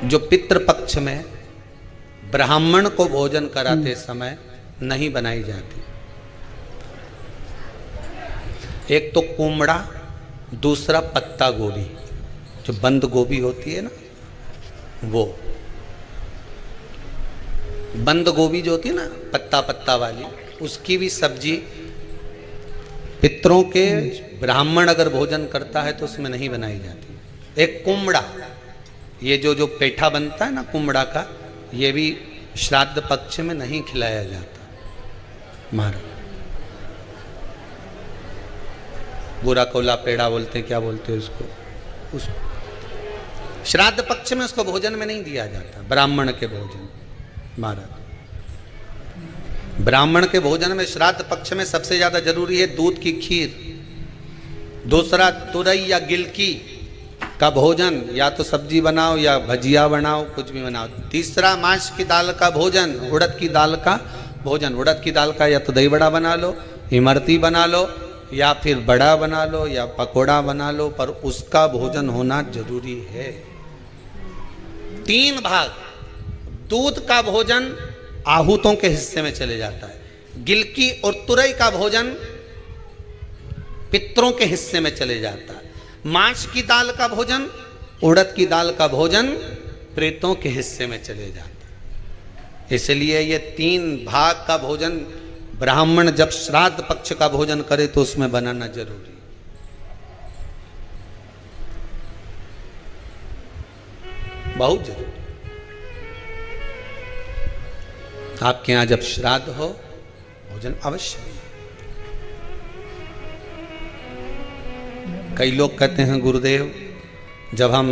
जो पितृपक्ष में ब्राह्मण को भोजन कराते समय नहीं बनाई जाती। एक तो कुमड़ा, दूसरा पत्ता गोभी, जो बंद गोभी होती है ना, वो बंद गोभी जो होती है ना पत्ता पत्ता वाली, उसकी भी सब्जी पितरों के ब्राह्मण अगर भोजन करता है तो उसमें नहीं बनाई जाती। एक कुमड़ा, ये जो पेठा बनता है ना कुमड़ा का, ये भी श्राद्ध पक्ष में नहीं खिलाया जाता। महाराज बुरा कोला पेड़ा बोलते हैं, क्या बोलते हैं उसको श्राद्ध पक्ष में उसको भोजन में नहीं दिया जाता। ब्राह्मण के भोजन, महाराज ब्राह्मण के भोजन में श्राद्ध पक्ष में सबसे ज्यादा जरूरी है दूध की खीर, दूसरा तुरई या गिलकी का भोजन, या तो सब्जी बनाओ या भजिया बनाओ, कुछ भी बनाओ। तीसरा मांस की दाल का भोजन, उड़द की दाल का भोजन। उड़द की दाल का या तो दही बड़ा बना लो, इमरती बना लो, या फिर बड़ा बना लो, या पकोड़ा बना लो, पर उसका भोजन होना जरूरी है। 3 भाग दूध का भोजन आहूतों के हिस्से में चले जाता है, गिलकी और तुरई का भोजन पितरों के हिस्से में चले जाता है, मांस की दाल का भोजन, उड़द की दाल का भोजन प्रेतों के हिस्से में चले जाता है। इसलिए ये 3 भाग का भोजन ब्राह्मण जब श्राद्ध पक्ष का भोजन करे तो उसमें बनाना जरूरी। बहुत जरूरी। आपके यहां जब श्राद्ध हो भोजन अवश्य। कई लोग कहते हैं गुरुदेव जब हम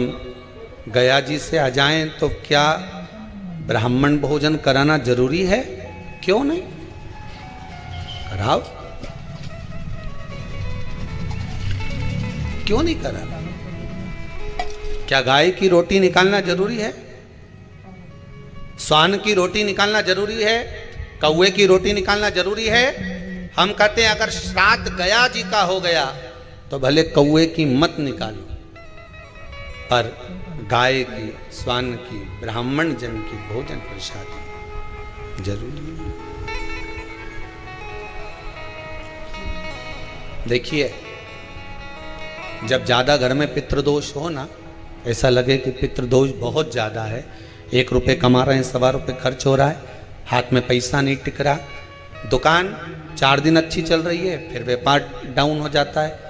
गया जी से आ जाएं तो क्या ब्राह्मण भोजन कराना जरूरी है? क्यों नहीं, कराओ, क्यों नहीं करा? क्या गाय की रोटी निकालना जरूरी है? स्वान की रोटी निकालना जरूरी है? कौवे की रोटी निकालना जरूरी है? हम कहते हैं अगर श्राद्ध गया जी का हो गया तो भले कौवे की मत निकालो, पर गाय की, स्वान की, ब्राह्मण जन की भोजन प्रसाद जरूरी है। देखिए जब ज्यादा घर में पितृदोष हो ना, ऐसा लगे कि पितृदोष बहुत ज्यादा है, 1 रुपये कमा रहे हैं, 1.25 रुपये खर्च हो रहा है, हाथ में पैसा नहीं टिक रहा, दुकान 4 दिन अच्छी चल रही है, फिर व्यापार डाउन हो जाता है,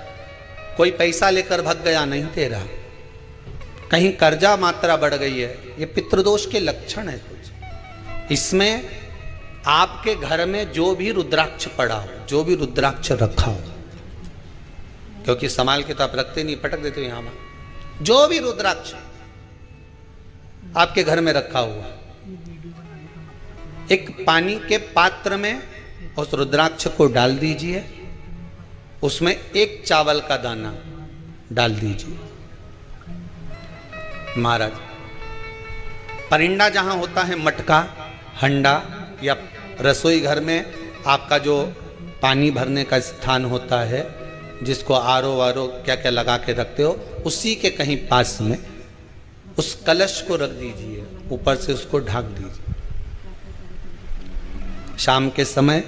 कोई पैसा लेकर भग गया, नहीं दे रहा, कहीं कर्जा मात्रा बढ़ गई है, ये पितृदोष के लक्षण है कुछ। इसमें आपके घर में जो भी रुद्राक्ष पड़ा हो, जो भी रुद्राक्ष रखा हो, क्योंकि संभाल के तो आप रखते नहीं, पटक देते हो यहां, जो भी रुद्राक्ष आपके घर में रखा हुआ, एक पानी के पात्र में उस रुद्राक्ष को डाल दीजिए, उसमें 1 चावल का दाना डाल दीजिए। महाराज परिंदा जहां होता है, मटका, हंडा या रसोई घर में आपका जो पानी भरने का स्थान होता है, जिसको आरो वारो क्या क्या लगा के रखते हो, उसी के कहीं पास में उस कलश को रख दीजिए, ऊपर से उसको ढक दीजिए। शाम के समय,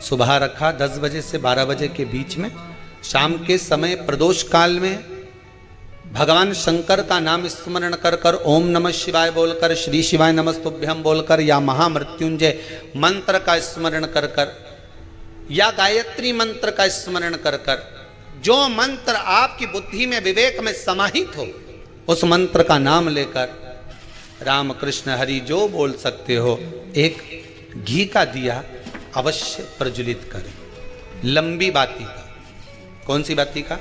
सुबह रखा 10 बजे से 12 बजे के बीच में, शाम के समय प्रदोष काल में भगवान शंकर का नाम स्मरण कर कर, ओम नमः शिवाय बोलकर, श्री शिवाय नमस्तुभ्यम बोलकर, या महामृत्युंजय मंत्र का स्मरण कर कर, या गायत्री मंत्र का स्मरण कर कर, जो मंत्र आपकी बुद्धि में, विवेक में समाहित हो, उस मंत्र का नाम लेकर राम कृष्ण हरि जो बोल सकते हो, एक घी का दिया अवश्य प्रज्वलित करें, लंबी बाती का। कौन सी बाती का?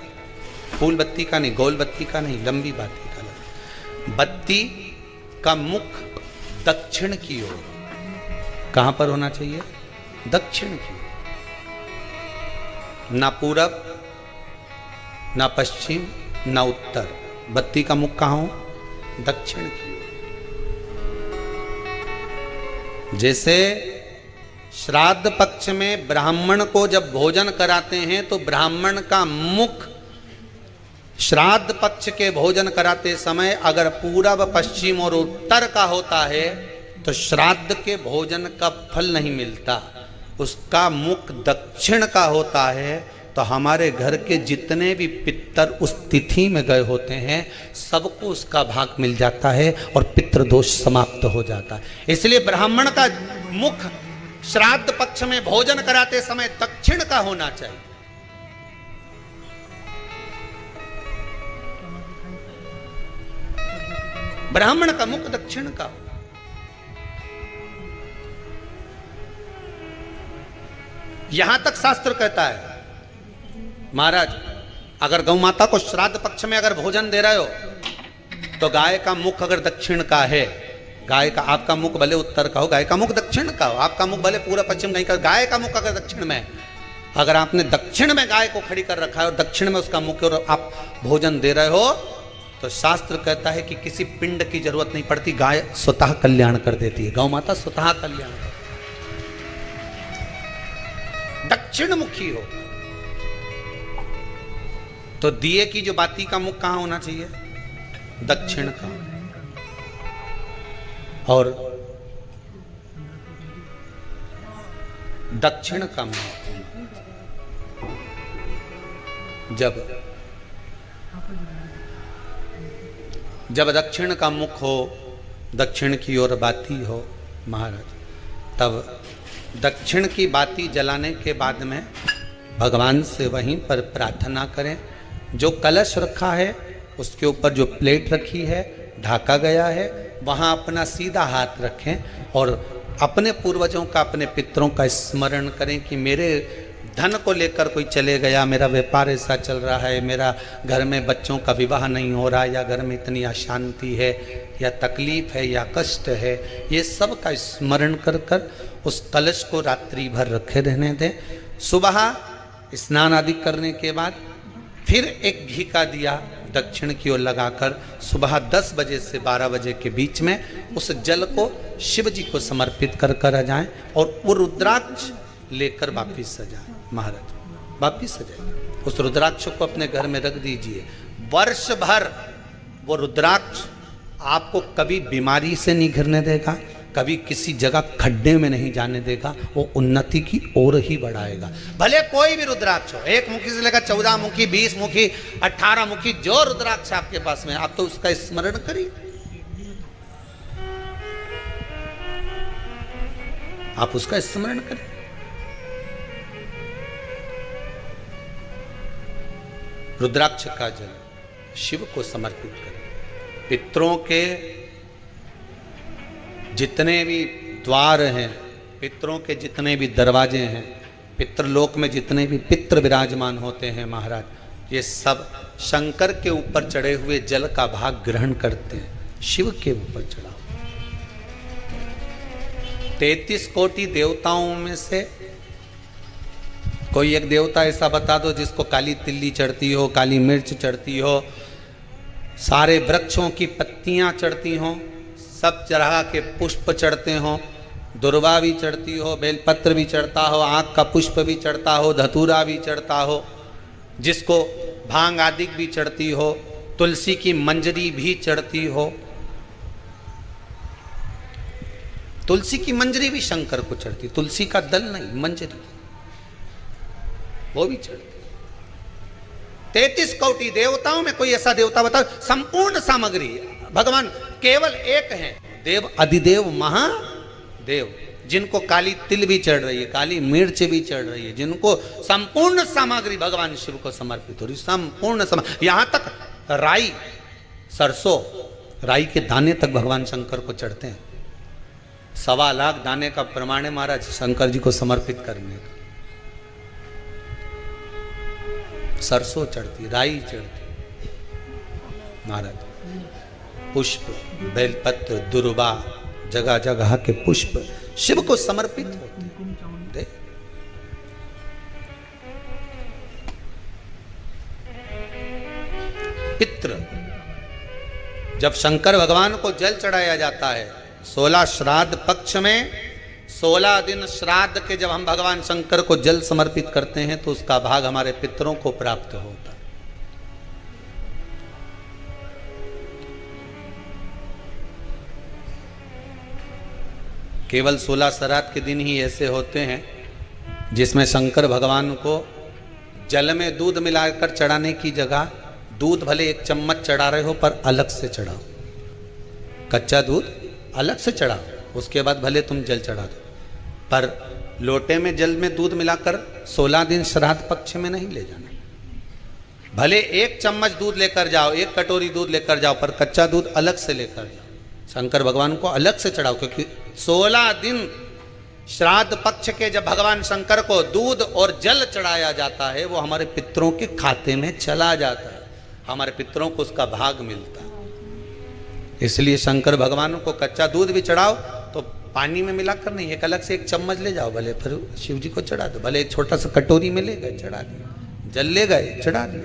फूल बत्ती का नहीं, गोल बत्ती का नहीं, लंबी बाती का। बत्ती का मुख दक्षिण की ओर, कहां पर होना चाहिए? दक्षिण की ओर, ना पूरब, ना पश्चिम, ना उत्तर। बत्ती का मुख कहां हो? दक्षिण की ओर। जैसे श्राद्ध पक्ष में ब्राह्मण को जब भोजन कराते हैं तो ब्राह्मण का मुख श्राद्ध पक्ष के भोजन कराते समय अगर पूरब, पश्चिम और उत्तर का होता है तो श्राद्ध के भोजन का फल नहीं मिलता। उसका मुख दक्षिण का होता है तो हमारे घर के जितने भी पितर उस तिथि में गए होते हैं सबको उसका भाग मिल जाता है और पितृदोष समाप्त हो जाता है। इसलिए ब्राह्मण का मुख श्राद्ध पक्ष में भोजन कराते समय दक्षिण का होना चाहिए। ब्राह्मण का मुख दक्षिण का। यहां तक शास्त्र कहता है महाराज, अगर गौ माता को श्राद्ध पक्ष में अगर भोजन दे रहे हो तो गाय का मुख अगर दक्षिण का है, गाय का, आपका मुख भले उत्तर का हो, गाय का मुख दक्षिण का हो, आपका मुख भले पूरा पश्चिम नहीं का, गाय का मुख अगर दक्षिण में, अगर आपने दक्षिण में गाय को खड़ी कर रखा है और दक्षिण में उसका मुख और आप भोजन दे रहे हो तो शास्त्र कहता है कि किसी पिंड की जरूरत नहीं पड़ती, गाय स्वतः कल्याण कर देती है। गौ माता स्वतः कल्याण कर, दक्षिण मुखी हो। तो दिए की जो बाती का मुख कहां होना चाहिए? दक्षिण का। और दक्षिण का मुख जब दक्षिण का मुख हो, दक्षिण की ओर बाती हो महाराज, तब दक्षिण की बाती जलाने के बाद में भगवान से वहीं पर प्रार्थना करें। जो कलश रखा है उसके ऊपर जो प्लेट रखी है, ढाका गया है, वहाँ अपना सीधा हाथ रखें और अपने पूर्वजों का, अपने पितरों का स्मरण करें कि मेरे धन को लेकर कोई चले गया, मेरा व्यापार ऐसा चल रहा है, मेरा घर में बच्चों का विवाह नहीं हो रहा, या घर में इतनी अशांति है या तकलीफ है या कष्ट है, ये सब का स्मरण कर कर उस कलश को रात्रि भर रखे रहने दें। सुबह स्नान आदि करने के बाद फिर एक घी का दिया दक्षिण की ओर लगाकर सुबह 10 बजे से 12 बजे के बीच में उस जल को शिव जी को समर्पित कर कर आ जाएं और वो रुद्राक्ष लेकर वापिस सजाएं। महाराज वापिस सजाएं, उस रुद्राक्ष को अपने घर में रख दीजिए। वर्ष भर वो रुद्राक्ष आपको कभी बीमारी से नहीं घिरने देगा, कभी किसी जगह खड्डे में नहीं जाने देगा, वो उन्नति की ओर ही बढ़ाएगा। भले कोई भी रुद्राक्ष हो, 1 मुखी से लेकर 14 मुखी, 20 मुखी, 18 मुखी, जो रुद्राक्ष आपके पास में, आप तो उसका स्मरण करिए, आप उसका स्मरण करें। रुद्राक्ष का जल शिव को समर्पित करें। पितरों के जितने भी द्वार हैं, पितरों के जितने भी दरवाजे हैं, पितृलोक में जितने भी पितृ विराजमान होते हैं महाराज, ये सब शंकर के ऊपर चढ़े हुए जल का भाग ग्रहण करते हैं। शिव के ऊपर चढ़ा 33 कोटि देवताओं में से कोई एक देवता ऐसा बता दो जिसको काली तिल्ली चढ़ती हो, काली मिर्च चढ़ती हो, सारे वृक्षों की पत्तियां चढ़ती हों, सब तरह के पुष्प चढ़ते हों, दुर्वा भी चढ़ती हो, बेलपत्र भी चढ़ता हो, आँख का पुष्प भी चढ़ता हो, धतूरा भी चढ़ता हो, जिसको भांग आदि भी चढ़ती हो, तुलसी की मंजरी भी चढ़ती हो। तुलसी की मंजरी भी शंकर को चढ़ती, तुलसी का दल नहीं, मंजरी वो भी चढ़ती। 33 कोटि देवताओं में कोई ऐसा देवता बताओ, संपूर्ण सामग्री भगवान केवल एक हैं, देव अधिदेव महादेव, जिनको काली तिल भी चढ़ रही है, काली मिर्च भी चढ़ रही है, जिनको संपूर्ण सामग्री भगवान शिव को समर्पित हो रही, संपूर्ण यहां तक राई, सरसों, राई के दाने तक भगवान शंकर को चढ़ते हैं। 1.25 लाख दाने का प्रमाण है महाराज शंकर जी को समर्पित करने का। सरसों चढ़ती, राई चढ़ती महाराज, पुष्प, बेलपत्र, दुर्वा, जगह जगह के पुष्प शिव को समर्पित होते। पितृ, जब शंकर भगवान को जल चढ़ाया जाता है 16 श्राद्ध पक्ष में, 16 दिन श्राद्ध के जब हम भगवान शंकर को जल समर्पित करते हैं तो उसका भाग हमारे पितरों को प्राप्त होता है। केवल 16 श्राद्ध के दिन ही ऐसे होते हैं जिसमें शंकर भगवान को जल में दूध मिलाकर चढ़ाने की जगह दूध भले 1 चम्मच चढ़ा रहे हो पर अलग से चढ़ाओ, कच्चा दूध अलग से चढ़ाओ, उसके बाद भले तुम जल चढ़ा दो, पर लोटे में जल में दूध मिलाकर 16 दिन श्राद्ध पक्ष में नहीं ले जाना। भले 1 चम्मच दूध लेकर जाओ, 1 कटोरी दूध लेकर जाओ, पर कच्चा दूध अलग से लेकर जाओ, शंकर भगवान को अलग से चढ़ाओ। क्योंकि 16 दिन श्राद्ध पक्ष के जब भगवान शंकर को दूध और जल चढ़ाया जाता है, वो हमारे पितरों के खाते में चला जाता है, हमारे पितरों को उसका भाग मिलता है। इसलिए शंकर भगवान को कच्चा दूध भी चढ़ाओ तो पानी में मिलाकर नहीं, एक अलग से 1 चम्मच ले जाओ, भले फिर शिव जी को चढ़ा दो, भले एक छोटा सा कटोरी में ले गए चढ़ा दिया, जल ले गए चढ़ा दिया।